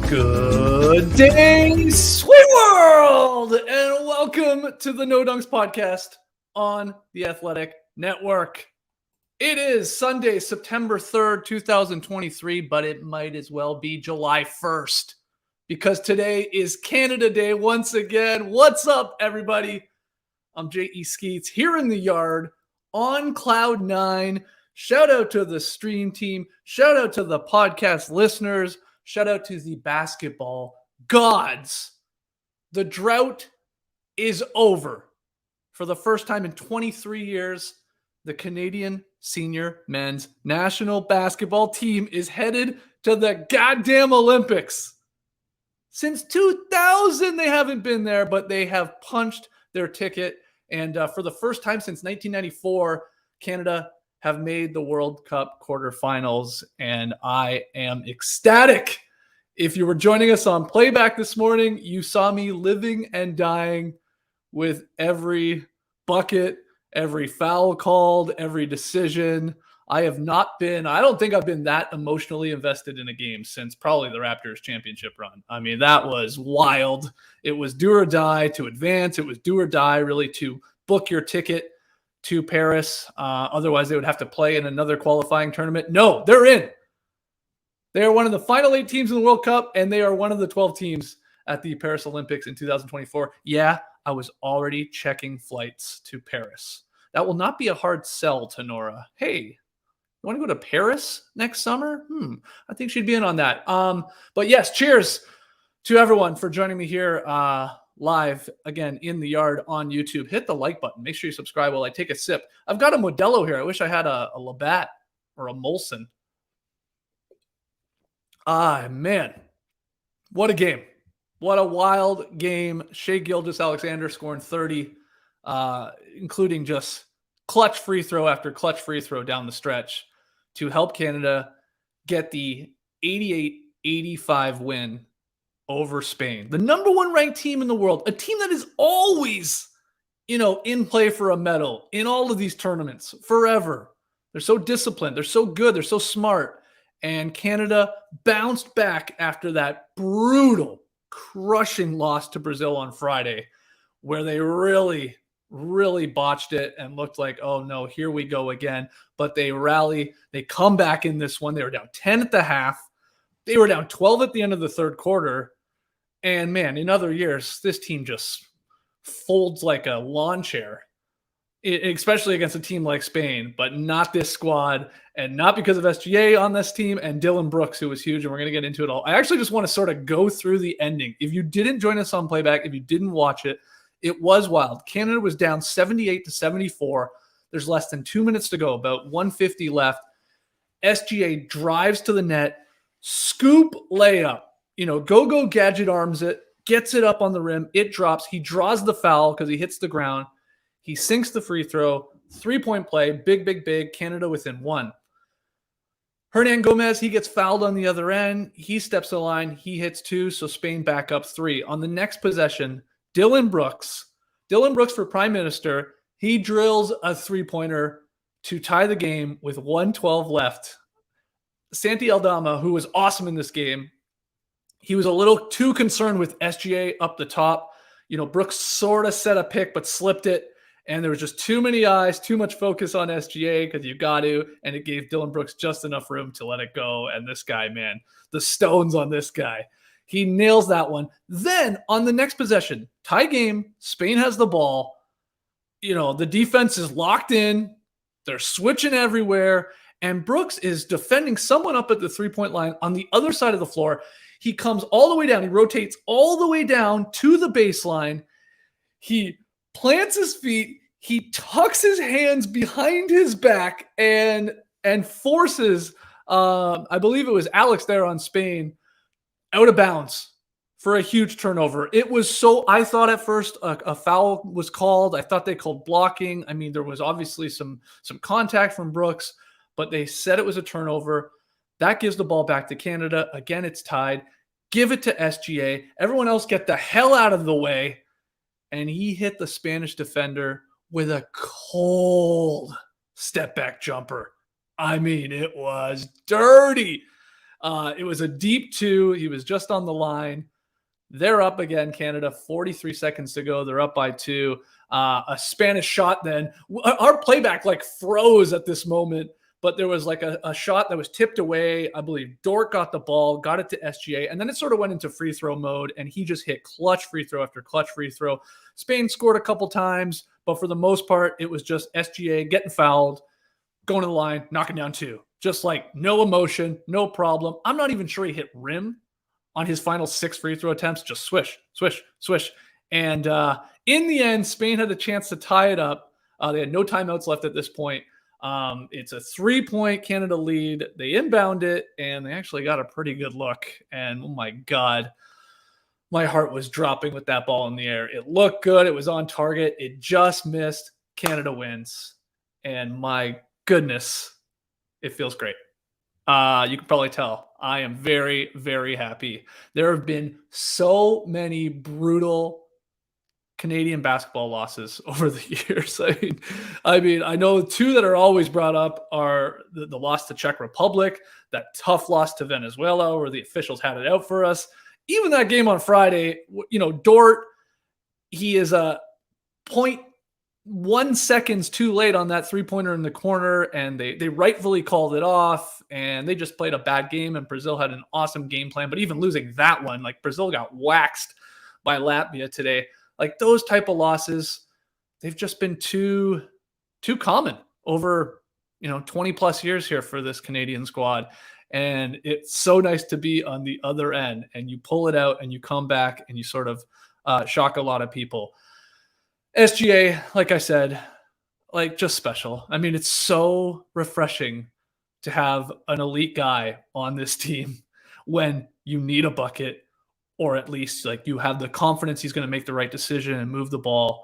Good day, sweet world, and welcome to the No Dunks podcast on the Athletic Network. It is Sunday, September 3rd, 2023, but it might as well be July 1st because today is Canada Day once again. What's up, everybody? I'm J.E. Skeets here in the yard on Cloud 9. Shout out to the stream team. Shout out to the podcast listeners. Shout out to the basketball gods. The drought is over. For the first time in 23 years, the Canadian senior men's national basketball team is headed to the goddamn Olympics. Since 2000, they haven't been there, but they have punched their ticket. And for the first time since 1994, Canada have made the World Cup quarterfinals, and I am ecstatic. If you were joining us on playback this morning, you saw me living and dying with every bucket, every foul called, every decision. I don't think I've been that emotionally invested in a game since probably the Raptors championship run. I mean, that was wild. It was do or die to advance. It was do or die really to book your ticket to Paris. Otherwise, they would have to play in another qualifying tournament. No, they're in. They are one of the final 8 teams in the World Cup, and they are one of the 12 teams at the Paris Olympics in 2024. Yeah, I was already checking flights to Paris. That will not be a hard sell to Nora. Hey, you want to go to Paris next summer? I think she'd be in on that. But yes, cheers to everyone for joining me here live again in the yard on YouTube. Hit the like button. Make sure you subscribe while I take a sip. I've got a Modelo here. I wish I had a Labatt or a Molson. Man, what a game. What a wild game. Shai Gilgeous-Alexander scoring 30, including just clutch free throw after clutch free throw down the stretch to help Canada get the 88-85 win over Spain. The number 1 ranked team in the world, a team that is always, in play for a medal in all of these tournaments forever. They're so disciplined. They're so good. They're so smart. And Canada bounced back after that brutal, crushing loss to Brazil on Friday, where they really, really botched it and looked like, oh no, here we go again. But they rally. They come back in this one. They were down 10 at the half. They were down 12 at the end of the third quarter. And man, in other years, this team just folds like a lawn chair, especially against a team like Spain, but not this squad, and not because of SGA on this team and Dylan Brooks, who was huge, and we're going to get into it all. I actually just want to sort of go through the ending. If you didn't join us on playback, if you didn't watch it, it was wild. Canada was down 78-74. There's less than 2 minutes to go, about 150 left. SGA drives to the net, scoop layup. Go gadget arms it, gets it up on the rim. It drops. He draws the foul because he hits the ground. He sinks the free throw. 3-point play. Big. Canada within 1. Hernan Gomez, he gets fouled on the other end. He steps the line. He hits 2, so Spain back up 3. On the next possession, Dylan Brooks for Prime Minister, he drills a 3-pointer to tie the game with 1:12 left. Santi Aldama, who was awesome in this game, he was a little too concerned with SGA up the top. Brooks sort of set a pick, but slipped it. And there was just too many eyes, too much focus on SGA because you got to. And it gave Dylan Brooks just enough room to let it go. And this guy, man, the stones on this guy. He nails that one. Then on the next possession, tie game, Spain has the ball. The defense is locked in. They're switching everywhere. And Brooks is defending someone up at the 3-point line on the other side of the floor. He comes all the way down. He rotates all the way down to the baseline. He plants his feet. He tucks his hands behind his back and forces, I believe it was Alex there on Spain, out of bounds for a huge turnover. It was I thought at first a foul was called. I thought they called blocking. I mean, there was obviously some contact from Brooks, but they said it was a turnover. That gives the ball back to Canada. Again, it's tied. Give it to SGA. Everyone else get the hell out of the way. And he hit the Spanish defender with a cold step back jumper. I mean, it was dirty. It was a deep two. He was just on the line. They're up again, Canada, 43 seconds to go. They're up by 2. A Spanish shot then. Our playback like froze at this moment, but there was like a shot that was tipped away. I believe Dort got the ball, got it to SGA, and then it sort of went into free throw mode, and he just hit clutch free throw after clutch free throw. Spain scored a couple times, but for the most part, it was just SGA getting fouled, going to the line, knocking down 2. Just like no emotion, no problem. I'm not even sure he hit rim on his final 6 free throw attempts. Just swish, swish, swish. And in the end, Spain had a chance to tie it up. They had no timeouts left at this point. It's a 3-point Canada lead. They inbound it, and they actually got a pretty good look. And oh my God, my heart was dropping with that ball in the air. It looked good. It was on target. It just missed. Canada wins. And my goodness, it feels great. You can probably tell I am very, very happy. There have been so many brutal Canadian basketball losses over the years. I know 2 that are always brought up are the loss to Czech Republic, that tough loss to Venezuela where the officials had it out for us. Even that game on Friday, Dort, he is a 0.1 seconds too late on that 3-pointer in the corner, and they rightfully called it off, and they just played a bad game, and Brazil had an awesome game plan. But even losing that one, like Brazil got waxed by Latvia today. Like those type of losses, they've just been too common over 20 plus years here for this Canadian squad. And it's so nice to be on the other end, and you pull it out and you come back and you sort of shock a lot of people. SGA, like I said, like just special. I mean, it's so refreshing to have an elite guy on this team when you need a bucket, or at least like you have the confidence he's going to make the right decision and move the ball.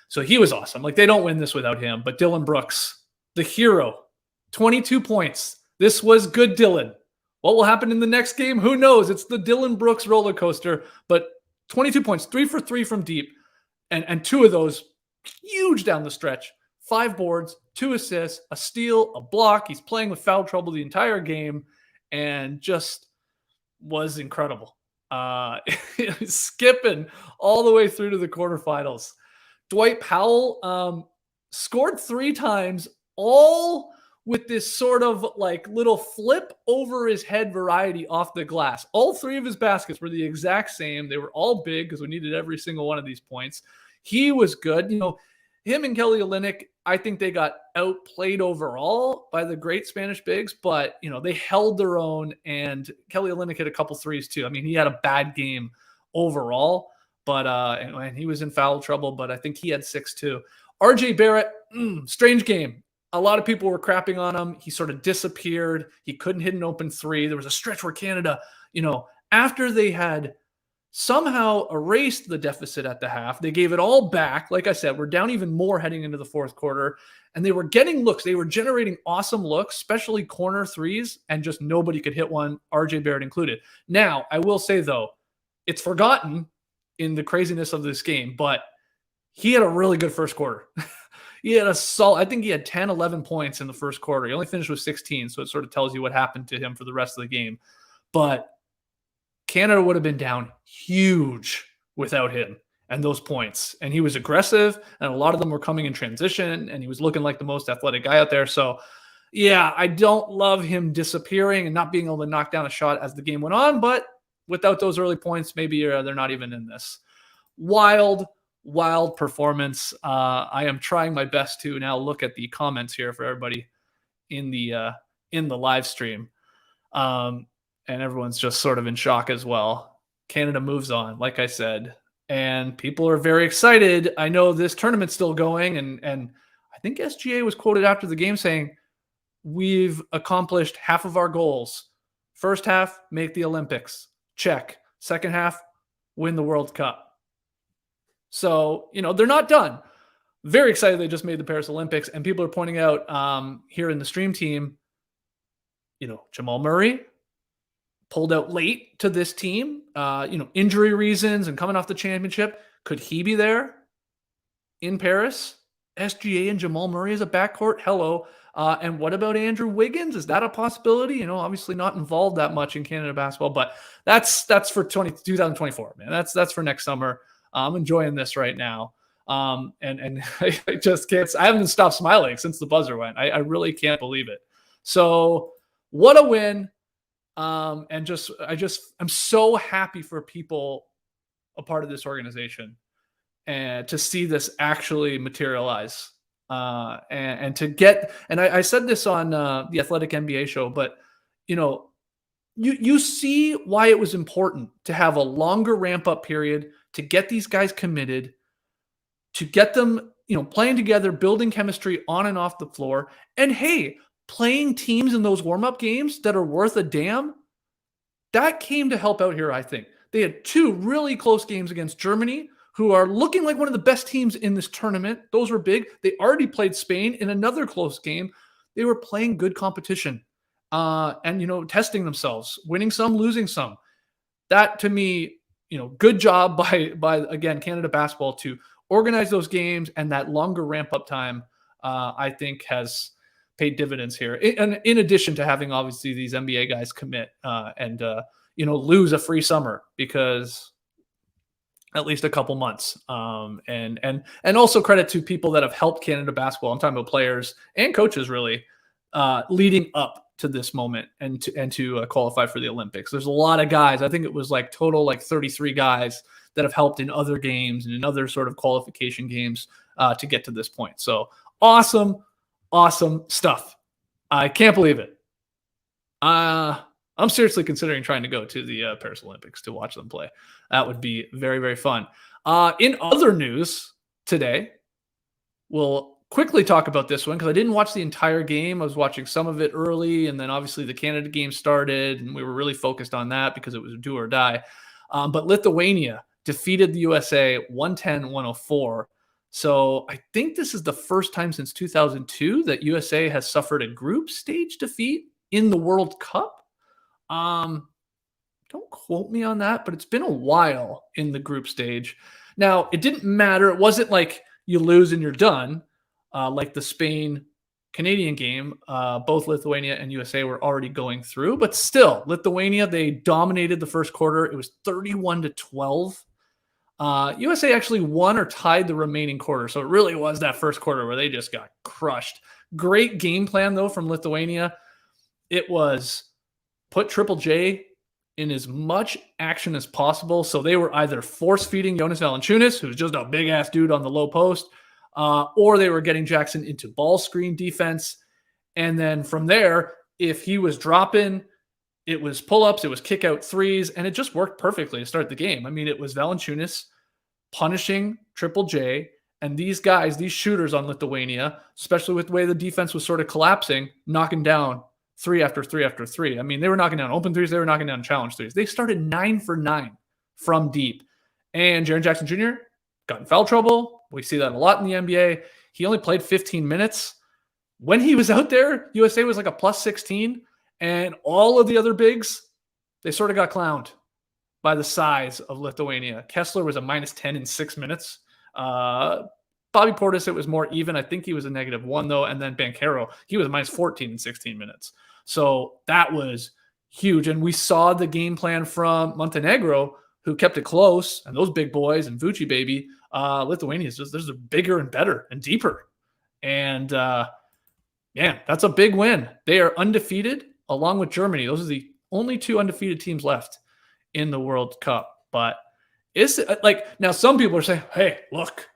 So he was awesome. Like they don't win this without him. But Dylan Brooks, the hero, 22 points. This was good, Dylan. What will happen in the next game? Who knows? It's the Dylan Brooks roller coaster. But 22 points, 3 for 3 from deep. And 2 of those huge down the stretch. 5 boards, 2 assists, a steal, a block. He's playing with foul trouble the entire game and just was incredible. Skipping all the way through to the quarterfinals. Dwight Powell scored 3 times, all with this sort of like little flip over his head variety off the glass. All 3 of his baskets were the exact same. They were all big because we needed every single one of these points. He was good. Him and Kelly Olynyk, I think they got outplayed overall by the great Spanish bigs, but they held their own, and Kelly Olynyk hit a couple threes too. I mean, he had a bad game overall, but and he was in foul trouble, but I think he had 6 too. RJ Barrett, strange game. A lot of people were crapping on him. He sort of disappeared. He couldn't hit an open 3. There was a stretch where Canada, after they had somehow erased the deficit at the half, they gave it all back. Like I said, we're down even more heading into the 4th quarter, and they were getting looks. They were generating awesome looks, especially corner threes, and just nobody could hit one, RJ Barrett included. Now, I will say, though, it's forgotten in the craziness of this game, but he had a really good first quarter. He had I think he had 10, 11 points in the first quarter. He only finished with 16, so it sort of tells you what happened to him for the rest of the game. But Canada would have been down huge without him and those points. And he was aggressive, and a lot of them were coming in transition, and he was looking like the most athletic guy out there. So, yeah, I don't love him disappearing and not being able to knock down a shot as the game went on, but without those early points, maybe they're not even in this. Wild performance. I am trying my best to now look at the comments here for everybody in the live stream. And everyone's just sort of in shock as well. Canada moves on, like I said, and people are very excited. I know this tournament's still going, and I think SGA was quoted after the game saying, "We've accomplished half of our goals. First half, make the Olympics. Check. Second half, win the World Cup." So, they're not done. Very excited they just made the Paris Olympics, and people are pointing out here in the stream team, Jamal Murray pulled out late to this team, injury reasons and coming off the championship. Could he be there in Paris? SGA and Jamal Murray as a backcourt? Hello. And what about Andrew Wiggins? Is that a possibility? You know, obviously not involved that much in Canada basketball, but that's for 2024, man. That's for next summer. I'm enjoying this right now. And I just can't. I haven't stopped smiling since the buzzer went. I really can't believe it. So what a win. And I'm so happy for people a part of this organization and to see this actually materialize. And to get, and I said this on the Athletic NBA show, but you know, you see why it was important to have a longer ramp up period to get these guys committed, to get them, you know, playing together, building chemistry on and off the floor. And hey, playing teams in those warm up games that are worth a damn, that came to help out here, I think. They had 2 really close games against Germany, who are looking like one of the best teams in this tournament. Those were big. They already played Spain in another close game. They were playing good competition and, you know, testing themselves, winning some, losing some. That, to me, you know, good job by again, Canada basketball to organize those games, and that longer ramp up time, I think, has paid dividends here. In addition to having obviously these NBA guys commit and you know, lose a free summer because at least a couple months. And also credit to people that have helped Canada basketball. I'm talking about players and coaches, really, leading up to this moment and to qualify for the Olympics. There's a lot of guys. I think it was like total like 33 guys that have helped in other games and in other sort of qualification games to get to this point. So awesome stuff. I can't believe it. I'm seriously considering trying to go to the Paris Olympics to watch them play. That would be very, very fun. In other news today, we'll quickly talk about this one because I didn't watch the entire game. I was watching some of it early, and then obviously the Canada game started, and we were really focused on that because it was do or die. But Lithuania defeated the USA 110-104. So I think this is the first time since 2002 that USA has suffered a group stage defeat in the World Cup. Don't quote me on that, but it's been a while in the group stage. Now, it didn't matter. It wasn't like you lose and you're done, like the Spain-Canadian game. Both Lithuania and USA were already going through, but still, Lithuania, they dominated the first quarter. It was 31-12. USA actually won or tied the remaining quarter, so it really was that first quarter where they just got crushed. Great game plan, though, from Lithuania. It was put Triple J in as much action as possible. So they were either force-feeding Jonas Valanciunas, who's just a big-ass dude on the low post, or they were getting Jackson into ball screen defense. And then from there, if he was dropping, it was pull-ups, it was kick-out threes, and it just worked perfectly to start the game. I mean, it was Valanciunas punishing Triple J, and these guys, these shooters on Lithuania, especially with the way the defense was sort of collapsing, knocking down 3 after 3 after 3. I mean, they were knocking down open threes. They were knocking down challenge threes. They started 9 for 9 from deep. And Jaren Jackson Jr. got in foul trouble. We see that a lot in the NBA. He only played 15 minutes. When he was out there, USA was like a plus 16. And all of the other bigs, they sort of got clowned by the size of Lithuania. Kessler was a minus 10 in 6 minutes. Bobby Portis, it was more even. I think he was a -1, though. And then Banchero, he was a minus 14 in 16 minutes. So that was huge. And we saw the game plan from Montenegro, who kept it close. And those big boys and Vucci baby, Lithuania is just, they're bigger and better and deeper. And man, that's a big win. They are undefeated along with Germany. Those are the only 2 undefeated teams left in the World Cup. But it's like, now some people are saying, hey, look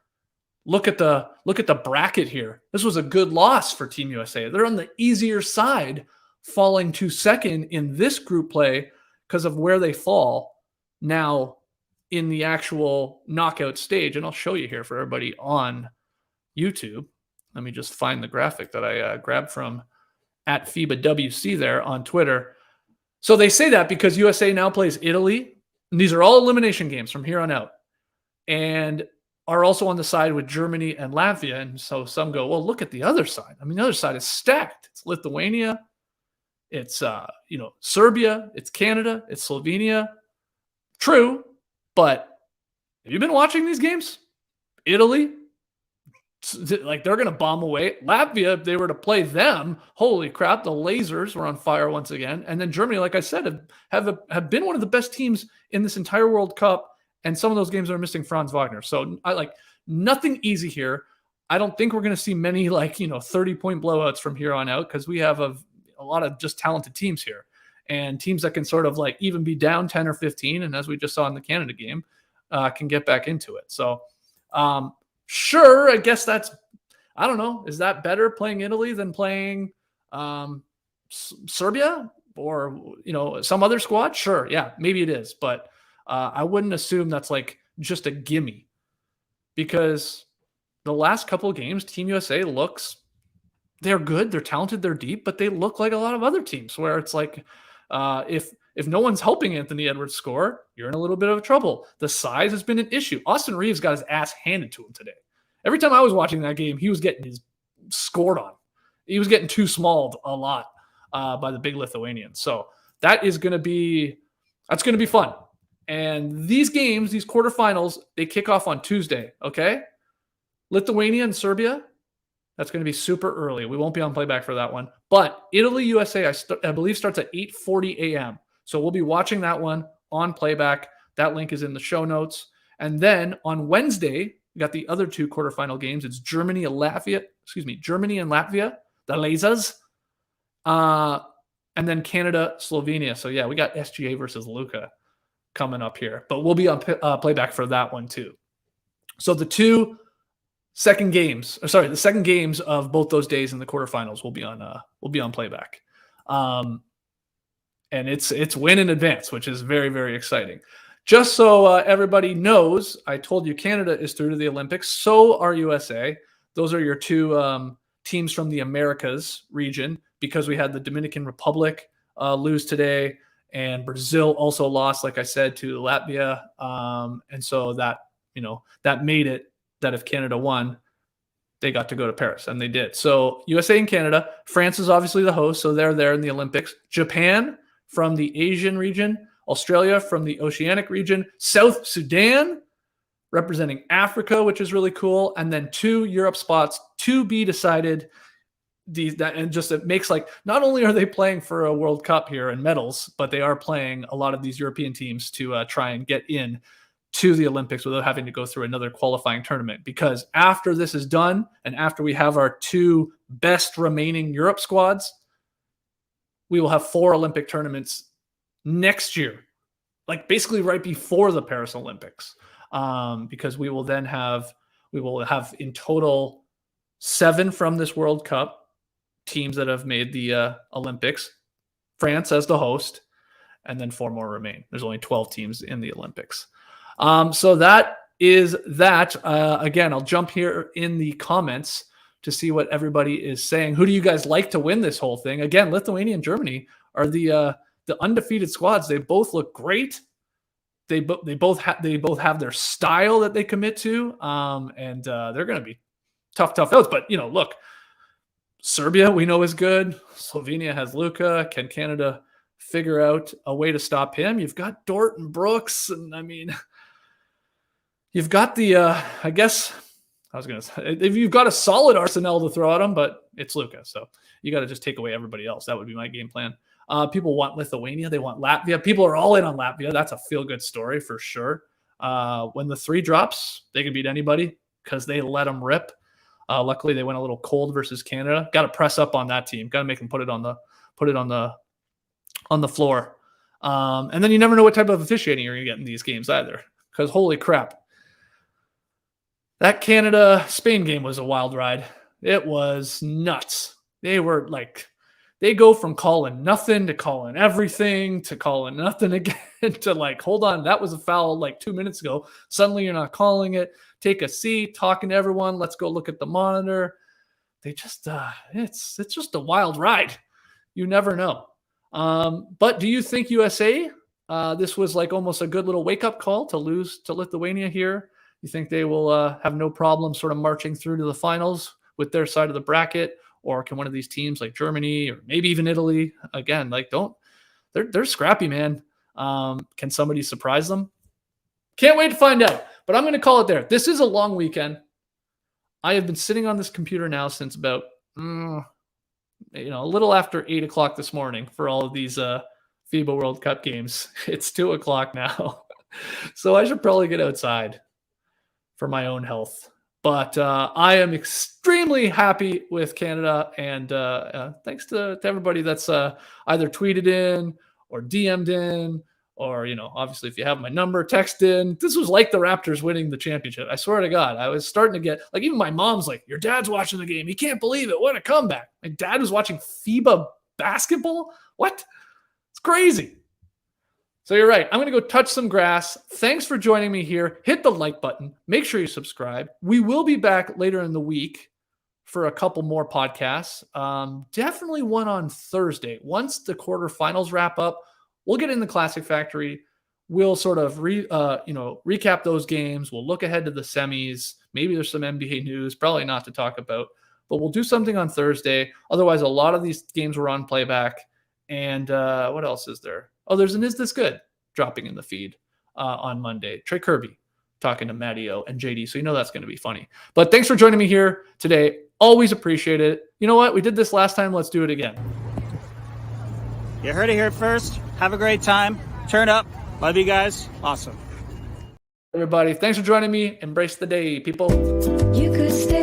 at the bracket here. This was a good loss for Team USA. They're on the easier side, falling to second in this group play because of where they fall now in the actual knockout stage. And I'll show you here for everybody on YouTube. Let me just find the graphic that I grabbed from at FIBA WC there on Twitter. So they say that because USA now plays Italy. And these are all elimination games from here on out. And are also on the side with Germany and Latvia. And so some go, well, look at the other side. I mean, the other side is stacked. It's Lithuania. It's, Serbia. It's Canada. It's Slovenia. True. But have you been watching these games? Italy, Like they're going to bomb away. Latvia, if they were to play them, holy crap, the lasers were on fire once again. And then Germany, like I said, have been one of the best teams in this entire World Cup. And some of those games are missing Franz Wagner. So I like nothing easy here. I don't think we're going to see many 30-point blowouts from here on out because we have a lot of just talented teams here and teams that can sort of like even be down 10 or 15. And as we just saw in the Canada game, can get back into it. So, sure, I guess I don't know. Is that better playing Italy than playing Serbia or, some other squad? Sure. Yeah, maybe it is. But I wouldn't assume that's like just a gimme because the last couple of games, Team USA they're good, they're talented, they're deep, but they look like a lot of other teams where it's like if no one's helping Anthony Edwards score, you're in a little bit of trouble. The size has been an issue. Austin Reeves got his ass handed to him today. Every time I was watching that game, he was getting his scored on. He was getting too small a lot by the big Lithuanians. So that's going to be fun. And these games, these quarterfinals, they kick off on Tuesday, okay? Lithuania and Serbia, that's going to be super early. We won't be on playback for that one. But Italy, USA, I believe starts at 8:40 a.m. So we'll be watching that one on playback. That link is in the show notes. And then on Wednesday, we got the other two quarterfinal games. It's Germany and Latvia, the Lasers. And then Canada, Slovenia. So yeah, we got SGA versus Luka coming up here. But we'll be on playback for that one too. So the second games of both those days in the quarterfinals will be on playback. And it's win in advance, which is very, very exciting. Just so everybody knows, I told you Canada is through to the Olympics. So are USA. Those are your two teams from the Americas region because we had the Dominican Republic lose today and Brazil also lost, like I said, to Latvia. And so that made it that if Canada won, they got to go to Paris, and they did. So USA and Canada. France is obviously the host, so they're there in the Olympics. Japan from the Asian region. Australia from the Oceanic region. South Sudan representing Africa, which is really cool. And then 2 Europe spots to be decided. It makes like not only are they playing for a World Cup here and medals, but they are playing a lot of these European teams to try and get in to the Olympics without having to go through another qualifying tournament. Because after this is done and after we have our 2 best remaining Europe squads, we will have 4 Olympic tournaments next year, like basically right before the Paris Olympics, because we will have in total 7 from this World Cup teams that have made the Olympics, France as the host, and then 4 more remain. There's only 12 teams in the Olympics. So that is that. Again, I'll jump here in the comments to see what everybody is saying. Who do you guys like to win this whole thing? Again, Lithuania and Germany are the undefeated squads. They both look great. They both have their style that they commit to, and they're going to be tough outs. But look, Serbia we know is good. Slovenia has Luka. Can Canada figure out a way to stop him? You've got Dort and Brooks, and I mean, you've got you've got a solid arsenal to throw at him, but it's Luka, so you got to just take away everybody else. That would be my game plan. People want Lithuania. They want Latvia. People are all in on Latvia. That's a feel-good story for sure. When the 3 drops, they can beat anybody because they let them rip. Luckily, they went a little cold versus Canada. Got to press up on that team. Got to make them put it on the floor. And then you never know what type of officiating you're going to get in these games either. Because holy crap, that Canada-Spain game was a wild ride. It was nuts. They go from calling nothing to calling everything to calling nothing again to like, hold on, that was a foul like 2 minutes ago. Suddenly you're not calling it. Take a seat, talking to everyone. Let's go look at the monitor. They just, it's just a wild ride. You never know. But do you think USA, this was like almost a good little wake-up call to lose to Lithuania here? You think they will have no problem sort of marching through to the finals with their side of the bracket? Or can one of these teams like Germany or maybe even Italy, again, they're scrappy, man. Can somebody surprise them? Can't wait to find out. But I'm going to call it there. This is a long weekend. I have been sitting on this computer now since about, a little after 8 o'clock this morning for all of these FIBA World Cup games. It's 2 o'clock now. So I should probably get outside for my own health. But I am extremely happy with Canada, and thanks to everybody that's either tweeted in or DM'd in, or, obviously if you have my number, text in. This was like the Raptors winning the championship. I swear to God, I was starting to get, like, even my mom's like, your dad's watching the game. He can't believe it. What a comeback. My dad was watching FIBA basketball? What? It's crazy. So you're right. I'm going to go touch some grass. Thanks for joining me here. Hit the like button. Make sure you subscribe. We will be back later in the week for a couple more podcasts. Definitely one on Thursday. Once the quarterfinals wrap up, we'll get in the Classic Factory. We'll sort of recap those games. We'll look ahead to the semis. Maybe there's some NBA news. Probably not to talk about. But we'll do something on Thursday. Otherwise, a lot of these games were on playback. And what else is there? Oh, there's an Is This Good dropping in the feed on Monday. Trey Kirby talking to Matty O and JD. So that's going to be funny. But thanks for joining me here today. Always appreciate it. You know what? We did this last time. Let's do it again. You heard it here first. Have a great time. Turn up. Love you guys. Awesome. Everybody, thanks for joining me. Embrace the day, people. You could stay.